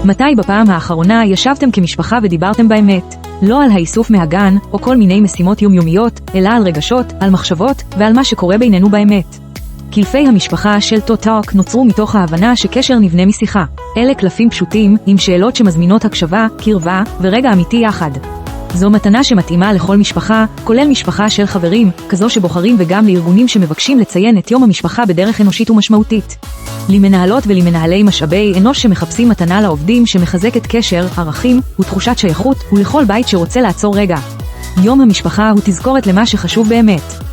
מתי בפעם האחרונה ישבתם כמשפחה ודיברתם באמת? לא על האיסוף מהגן, או כל מיני משימות יומיומיות, אלא על רגשות, על מחשבות, ועל מה שקורה בינינו באמת. קלפי המשפחה של טוטוק נוצרו מתוך ההבנה שקשר נבנה משיחה. אלה קלפים פשוטים, עם שאלות שמזמינות הקשבה, קרבה, ורגע אמיתי יחד. זו מתנה שמתאימה לכל משפחה, כולל משפחה של חברים, כזו שבוחרים וגם לארגונים שמבקשים לציין את יום המשפחה בדרך אנושית ומשמעותית. למנהלות ולמנהלי משאבי אנוש שמחפשים מתנה לעובדים שמחזקת קשר, ערכים ותחושת שייכות, ולכל בית שרוצה לעצור רגע. יום המשפחה הוא תזכורת למה שחשוב באמת.